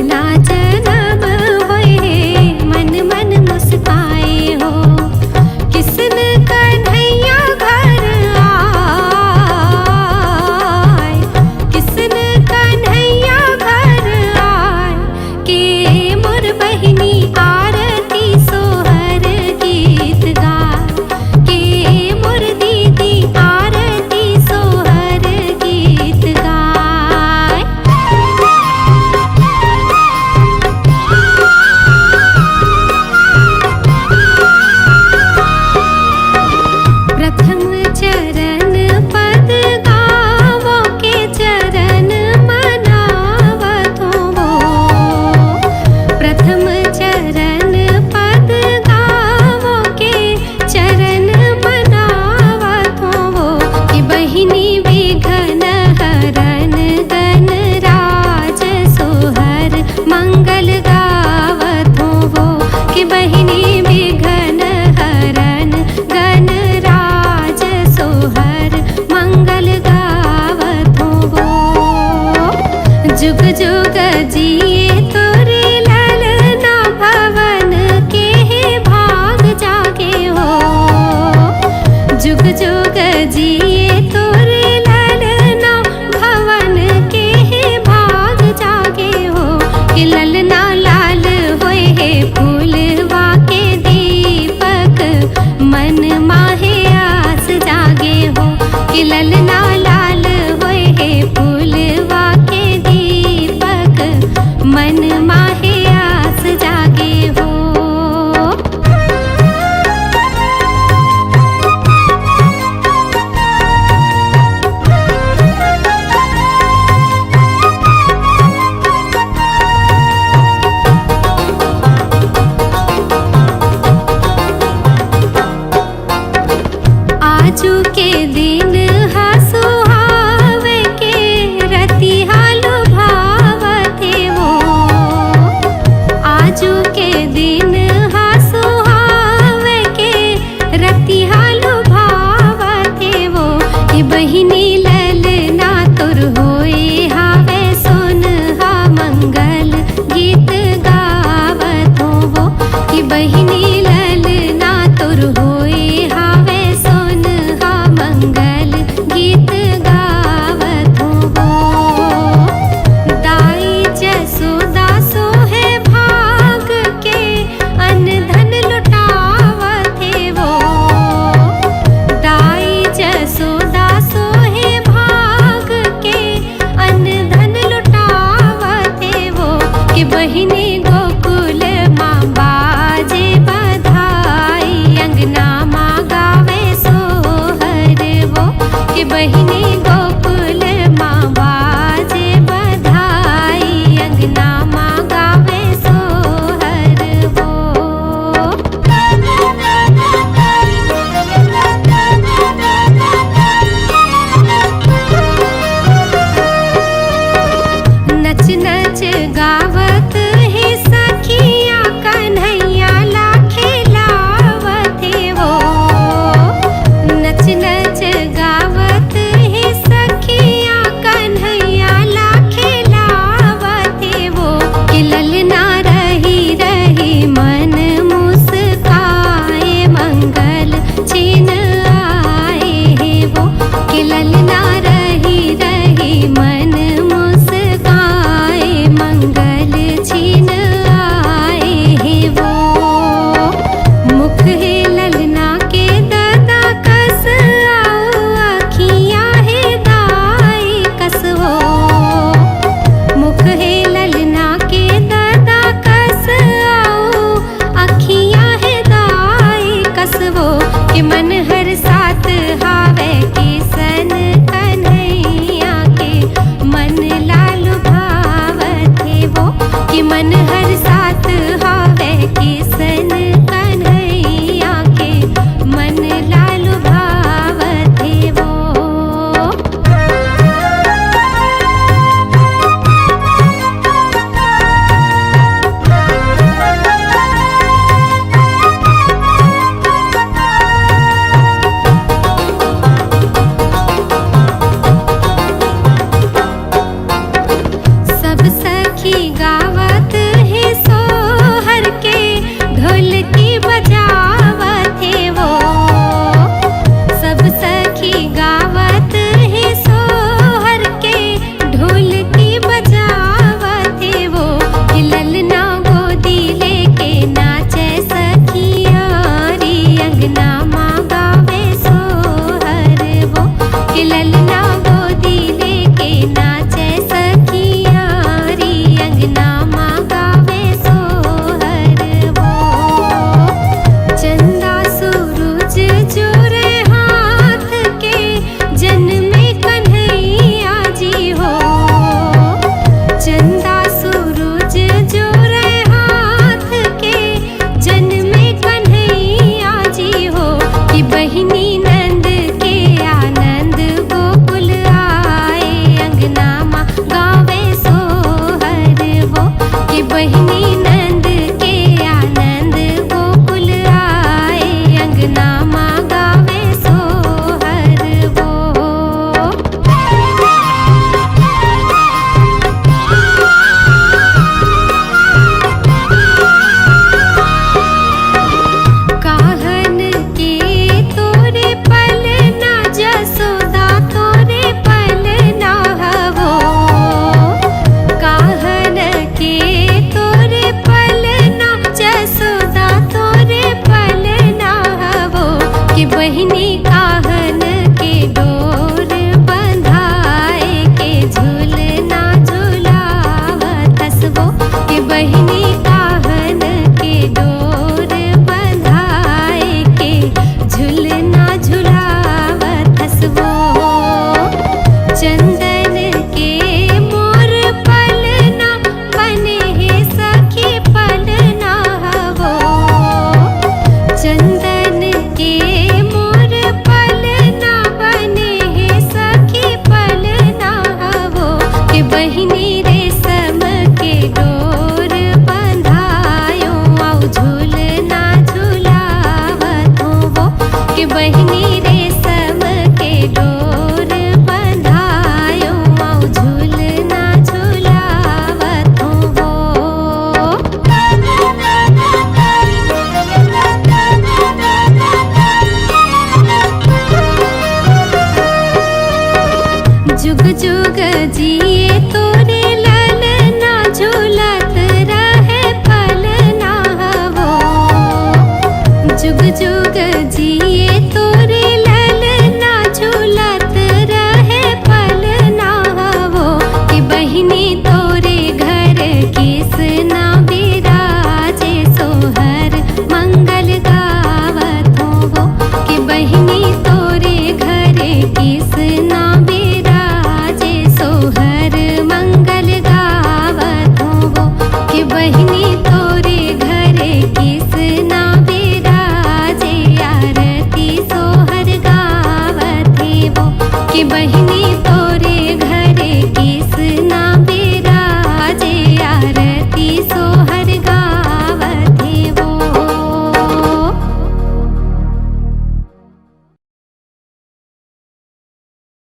सोना जन्म होए मन मन मुस्काए हो। किसन कन्हैया घर आए, किसन कन्हैया घर आए के मोर बहिनी आरती सोहर गीत गाए, के मोर दीदी आरती सोहर गीत गाए। प्रथम चरण पद गावो के चरण मनावत हो। प्रथम चरण पद गावो के चरण मनावत हो। कि बहिनी विघ्न हरन गणराज सोहर मंगल गावत हो। कि बहिनी विघ्न हरन गणराज सोहर मंगल गावत हो। जुग जुग जिए तोरे ललना भवन के भाग जागे हो। जुग जुग जिए तोरे ललना भवन के भाग जागे हो। कि ललना लाल होए हे फूलवा के दीपक मन माहे आस जागे हो। कि ललना लाल होए हे फूलवा के दीपक मन माहे आस जागे हो। आजू के दिन सुहावे के रतिहा लुभावते हो। आजू के दिन सुहावे के रतिहा लुभावते हो। कि बहिनी ललना तुर होए हावे सोनहा मंगल गीत गावत हो। कि बहिनी ललना तुर होए हावे सोनहा मंगल गीत गावत हो। दाई जसोदा सोहे भाग के अनधन लुटावत हो। दाई जसोदा सोहे भाग के अनधन लुटावत हो। कि बहिनी गोकुल माँ बाजे बधाई अंगना माँ गावे सोहर वो। कि बहिनी गोकुल माँ बाजे बधाई अंगना माँ गावे सोहर वो। नच नच गावत हे सखिया कन्हैया लाखे लावत हो। नच नच गावत हे सखिया कन्हैया लाखे लावत हो। कि ललना रही रही मन मुस्काए मंगल छिन आए वो। कि ललना रही रही मन मुस्काए मंगल छिन आए वो। मुख है ललना के दादा कस आओ अखियाँ है दाई कस हो। मुख है ललना के दादा कस आओ अखियाँ है दाई कस हो। कि मन हर साथ हावे किसन कन्हैया के मन लालु भावत वो। कि मन हर साथ हावे किसन कन्हैया के मन लालु भावत वो। सब सखी गावत बहिनी